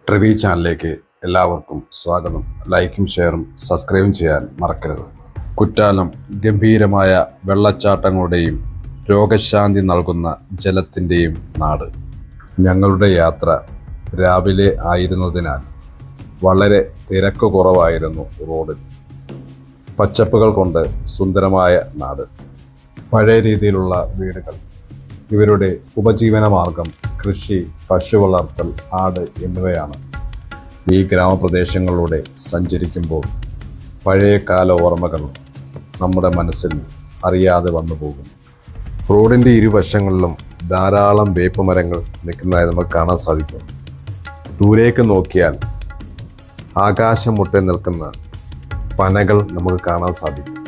ട്രിവി ചാനലിലേക്ക് എല്ലാവർക്കും സ്വാഗതം. ലൈക്കും ഷെയറും സബ്സ്ക്രൈബും ചെയ്യാൻ മറക്കരുത്. കുറ്റാലം ഗംഭീരമായ വെള്ളച്ചാട്ടങ്ങളുടെയും രോഗശാന്തി നൽകുന്ന ജലത്തിൻ്റെയും നാട്. ഞങ്ങളുടെ യാത്ര രാവിലെ ആയിരുന്നതിനാൽ വളരെ തിരക്ക് കുറവായിരുന്നു റോഡിൽ. പച്ചപ്പുകൾ കൊണ്ട് സുന്ദരമായ നാട്, പഴയ രീതിയിലുള്ള വീടുകൾ, ഇവരുടെ ഉപജീവന മാർഗം കൃഷി, പശു വളർത്തൽ, ആട് എന്നിവയാണ്. ഈ ഗ്രാമപ്രദേശങ്ങളിലൂടെ സഞ്ചരിക്കുമ്പോൾ പഴയകാല ഓർമ്മകൾ നമ്മുടെ മനസ്സിൽ അറിയാതെ വന്നു പോകും. റോഡിൻ്റെ ഇരുവശങ്ങളിലും ധാരാളം വേപ്പ് മരങ്ങൾ നിൽക്കുന്നതായി നമുക്ക് കാണാൻ സാധിക്കും. ദൂരേക്ക് നോക്കിയാൽ ആകാശം മുട്ടെ നിൽക്കുന്ന പനകൾ നമുക്ക് കാണാൻ സാധിക്കും.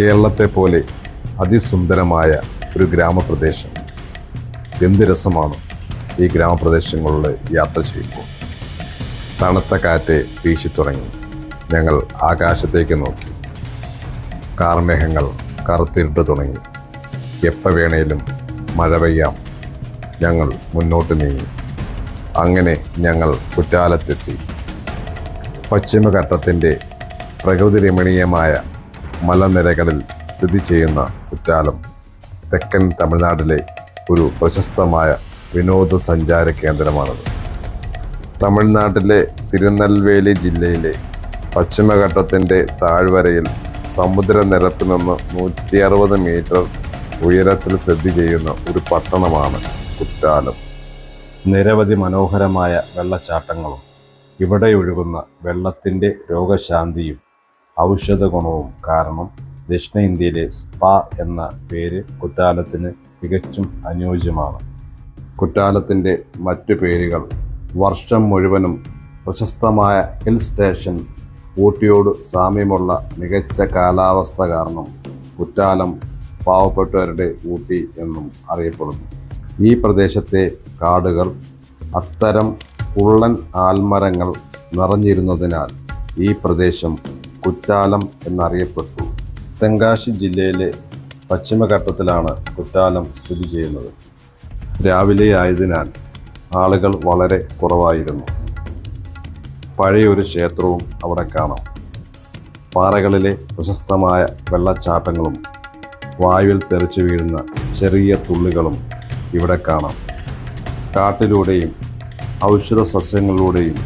കേരളത്തെ പോലെ അതിസുന്ദരമായ ഒരു ഗ്രാമപ്രദേശം. എന്ത് രസമാണ് ഈ ഗ്രാമപ്രദേശങ്ങളിൽ യാത്ര ചെയ്യുമ്പോൾ. തണുത്ത കാറ്റ് വീശിത്തുടങ്ങി. ഞങ്ങൾ ആകാശത്തേക്ക് നോക്കി. കാർമേഘങ്ങൾ കറുത്തിരുട്ട് തുടങ്ങി. എപ്പോൾ വേണേലും മഴ പെയ്യാം. ഞങ്ങൾ മുന്നോട്ട് നീങ്ങി. അങ്ങനെ ഞങ്ങൾ കുറ്റാലത്തെത്തി. പശ്ചിമഘട്ടത്തിൻ്റെ പ്രകൃതി രമണീയമായ മലനിരകളിൽ സ്ഥിതി ചെയ്യുന്ന കുറ്റാലം തെക്കൻ തമിഴ്നാട്ടിലെ ഒരു പ്രശസ്തമായ വിനോദസഞ്ചാര കേന്ദ്രമാണത്. തമിഴ്നാട്ടിലെ തിരുനെൽവേലി ജില്ലയിലെ പശ്ചിമഘട്ടത്തിൻ്റെ താഴ്വരയിൽ സമുദ്രനിരപ്പിൽ നിന്ന് 160 മീറ്റർ ഉയരത്തിൽ സ്ഥിതി ചെയ്യുന്ന ഒരു പട്ടണമാണ് കുറ്റാലം. നിരവധി മനോഹരമായ വെള്ളച്ചാട്ടങ്ങളും ഇവിടെ ഒഴുകുന്ന വെള്ളത്തിൻ്റെ രോഗശാന്തിയും ഔഷധ ഗുണവും കാരണം ദക്ഷിണേന്ത്യയിലെ സ്പാ എന്ന പേര് കുറ്റാലത്തിന് തികച്ചും അനുയോജ്യമാണ്. കുറ്റാലത്തിൻ്റെ മറ്റു പേരുകൾ: വർഷം മുഴുവനും പ്രശസ്തമായ ഹിൽ സ്റ്റേഷൻ, ഊട്ടിയോട് സാമ്യമുള്ള മികച്ച കാലാവസ്ഥ കാരണം കുറ്റാലം പാവപ്പെട്ടവരുടെ ഊട്ടി എന്നും അറിയപ്പെടുന്നു. ഈ പ്രദേശത്തെ കാടുകൾ അത്തരം കുള്ളൻ ആൽമരങ്ങൾ നിറഞ്ഞിരുന്നതിനാൽ ഈ പ്രദേശം കുറ്റാലം എന്നറിയപ്പെട്ടു. തെങ്കാശി ജില്ലയിലെ പശ്ചിമഘട്ടത്തിലാണ് കുറ്റാലം സ്ഥിതി ചെയ്യുന്നത്. രാവിലെ ആയതിനാൽ ആളുകൾ വളരെ കുറവായിരുന്നു. പഴയൊരു ക്ഷേത്രവും അവിടെ കാണാം. പാറകളിലെ പ്രശസ്തമായ വെള്ളച്ചാട്ടങ്ങളും വായുവിൽ തെറിച്ചു വീഴുന്ന ചെറിയ തുള്ളികളും ഇവിടെ കാണാം. കാട്ടിലൂടെയും ഔഷധ സസ്യങ്ങളിലൂടെയും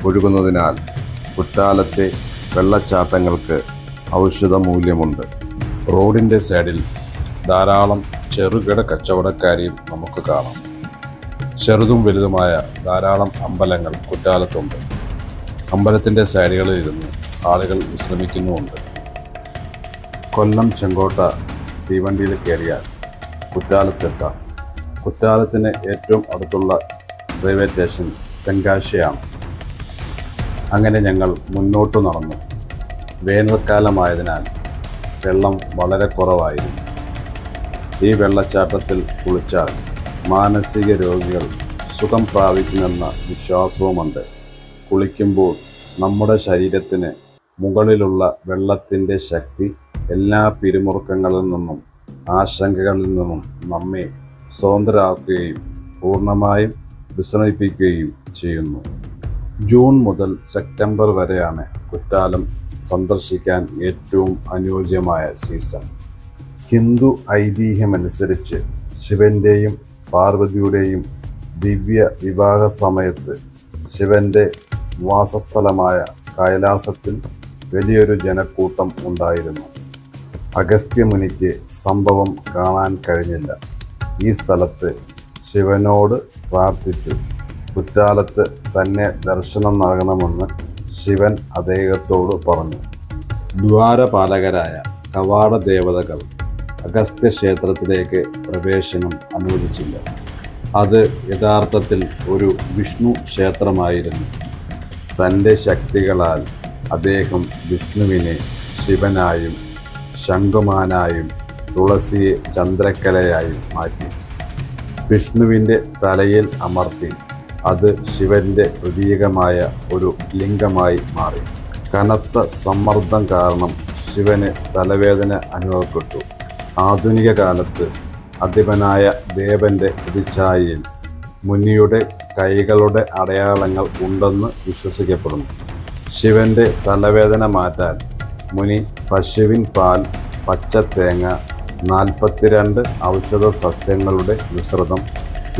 ഒഴുകുന്നതിനാൽ കുറ്റാലത്തെ വെള്ളച്ചാട്ടങ്ങൾക്ക് ഔഷധ മൂല്യമുണ്ട്. റോഡിൻ്റെ സൈഡിൽ ധാരാളം ചെറുകിട കച്ചവടക്കാരെയും നമുക്ക് കാണാം. ചെറുതും വലുതുമായ ധാരാളം അമ്പലങ്ങൾ കുറ്റാലത്തുണ്ട്. അമ്പലത്തിൻ്റെ സൈഡുകളിൽ ഇരുന്ന് ആളുകൾ വിശ്രമിക്കുന്നുമുണ്ട്. കൊല്ലം ചെങ്കോട്ട തീവണ്ടിയിൽ കയറിയാൽ കുറ്റാലത്തെത്താം. കുറ്റാലത്തിന് ഏറ്റവും അടുത്തുള്ള റെയിൽവേ സ്റ്റേഷൻ തെങ്കാശിയാണ്. അങ്ങനെ ഞങ്ങൾ മുന്നോട്ട് നടന്നു. വേനൽക്കാലമായതിനാൽ വെള്ളം വളരെ കുറവായിരുന്നു. ഈ വെള്ളച്ചാട്ടത്തിൽ കുളിച്ചാൽ മാനസിക രോഗികൾ സുഖം പ്രാപിക്കുമെന്ന വിശ്വാസവുമുണ്ട്. കുളിക്കുമ്പോൾ നമ്മുടെ ശരീരത്തിന് മുകളിലുള്ള വെള്ളത്തിൻ്റെ ശക്തി എല്ലാ പിരിമുറുക്കങ്ങളിൽ നിന്നും ആശങ്കകളിൽ നിന്നും നമ്മെ സ്വതന്ത്രരാക്കുകയും പൂർണ്ണമായും വിശ്രമിപ്പിക്കുകയും ചെയ്യുന്നു. ജൂൺ മുതൽ സെപ്റ്റംബർ വരെയാണ് കുറ്റാലം സന്ദർശിക്കാൻ ഏറ്റവും അനുയോജ്യമായ സീസൺ. ഹിന്ദു ഐതിഹ്യമനുസരിച്ച് ശിവൻ്റെയും പാർവതിയുടെയും ദിവ്യ വിവാഹ സമയത്ത് ശിവൻ്റെ വാസസ്ഥലമായ കൈലാസത്തിൽ വലിയൊരു ജനക്കൂട്ടം ഉണ്ടായിരുന്നു. അഗസ്ത്യമുനിക്ക് സംഭവം കാണാൻ കഴിഞ്ഞില്ല. ഈ സ്ഥലത്ത് ശിവനോട് പ്രാർത്ഥിച്ചു. കുറ്റാലത്ത് തന്നെ ദർശനം നൽകണമെന്ന് ശിവൻ അദ്ദേഹത്തോട് പറഞ്ഞു. ദ്വാരപാലകരായ കവാട ദേവതകൾ അഗസ്ത്യ ക്ഷേത്രത്തിലേക്ക് പ്രവേശനം അനുവദിച്ചില്ല. അത് യഥാർത്ഥത്തിൽ ഒരു വിഷ്ണു ക്ഷേത്രമായിരുന്നു. തൻ്റെ ശക്തികളാൽ അദ്ദേഹം വിഷ്ണുവിനെ ശിവനായും ശംഖുമാനായും തുളസിയെ ചന്ദ്രക്കലയായും മാറ്റി. വിഷ്ണുവിൻ്റെ തലയിൽ അമർത്തി അത് ശിവൻ്റെ പ്രതീകമായ ഒരു ലിംഗമായി മാറി. കനത്ത സമ്മർദ്ദം കാരണം ശിവന് തലവേദന അനുഭവപ്പെട്ടു. ആധുനിക കാലത്ത് അധിപനായ ദേവൻ്റെ പ്രതിച്ഛായയിൽ മുനിയുടെ കൈകളുടെ അടയാളങ്ങൾ ഉണ്ടെന്ന് വിശ്വസിക്കപ്പെടുന്നു. ശിവന്റെ തലവേദന മാറ്റാൻ മുനി പശുവിൻ പാൽ, പച്ചത്തേങ്ങ, 42 ഔഷധ സസ്യങ്ങളുടെ മിശ്രിതം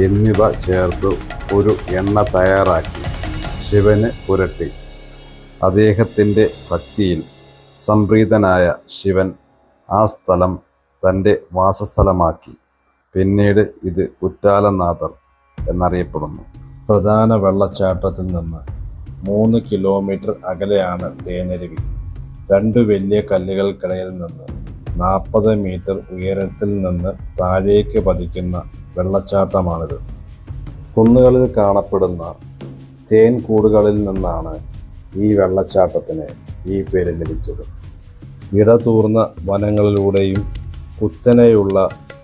എന്നിവ ചേർത്ത് ഒരു എണ്ണ തയ്യാറാക്കി ശിവന് പുരട്ടി. അദ്ദേഹത്തിൻ്റെ ഭക്തിയിൽ സംപ്രീതനായ ശിവൻ ആ സ്ഥലം തൻ്റെ വാസസ്ഥലമാക്കി. പിന്നീട് ഇത് കുറ്റാലനാഥർ എന്നറിയപ്പെടുന്നു. പ്രധാന വെള്ളച്ചാട്ടത്തിൽ നിന്ന് 3 കിലോമീറ്റർ അകലെയാണ് തേനരുവി. 2 വലിയ കല്ലുകൾക്കിടയിൽ നിന്ന് 40 മീറ്റർ ഉയരത്തിൽ നിന്ന് താഴേക്ക് പതിക്കുന്ന വെള്ളച്ചാട്ടമാണിത്. കുന്നുകളിൽ കാണപ്പെടുന്ന തേൻകൂടുകളിൽ നിന്നാണ് ഈ വെള്ളച്ചാട്ടത്തിന് ഈ പേര് ലഭിച്ചത്. ഇടതൂർന്ന വനങ്ങളിലൂടെയും കുത്തനെയുള്ള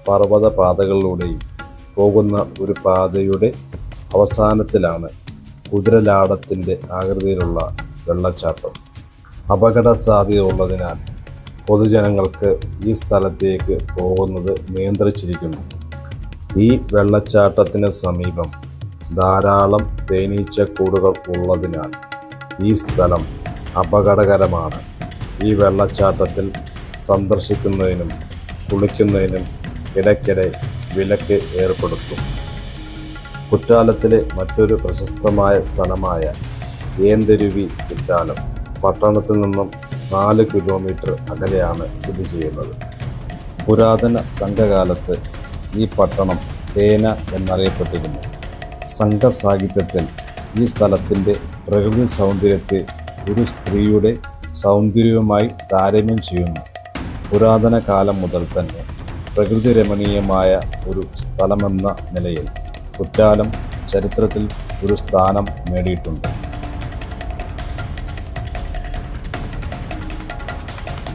പർവ്വത പാതകളിലൂടെയും പോകുന്ന ഒരു പാതയുടെ അവസാനത്തിലാണ് കുതിരലാടത്തിൻ്റെ ആകൃതിയിലുള്ള വെള്ളച്ചാട്ടം. അപകട സാധ്യത ഉള്ളതിനാൽ പൊതുജനങ്ങൾക്ക് ഈ സ്ഥലത്തേക്ക് പോകുന്നത് നിയന്ത്രിച്ചിരിക്കുന്നു. ഈ വെള്ളച്ചാട്ടത്തിന് സമീപം ധാരാളം തേനീച്ചക്കൂടുകൾ ഉള്ളതിനാൽ ഈ സ്ഥലം അപകടകരമാണ്. ഈ വെള്ളച്ചാട്ടത്തിൽ സന്ദർശിക്കുന്നതിനും കുളിക്കുന്നതിനും ഇടയ്ക്കിടെ വിലക്ക് ഏർപ്പെടുത്തും. കുറ്റാലത്തിലെ മറ്റൊരു പ്രശസ്തമായ സ്ഥലമായ ഏന്തരുവി കുറ്റാലം പട്ടണത്തിൽ നിന്നും 4 കിലോമീറ്റർ അകലെയാണ് സ്ഥിതി ചെയ്യുന്നത്. പുരാതന സംഘകാലത്ത് ഈ പട്ടണം തേന എന്നറിയപ്പെട്ടിരുന്നു. സംഘസാഹിത്യത്തിൽ ഈ സ്ഥലത്തിൻ്റെ പ്രകൃതി സൗന്ദര്യത്തെ ഒരു സ്ത്രീയുടെ സൗന്ദര്യവുമായി താരതമ്യം ചെയ്യുന്നു. പുരാതന കാലം മുതൽ തന്നെ പ്രകൃതി രമണീയമായ ഒരു സ്ഥലമെന്ന നിലയിൽ കുറ്റാലം ചരിത്രത്തിൽ ഒരു സ്ഥാനം നേടിയിട്ടുണ്ട്.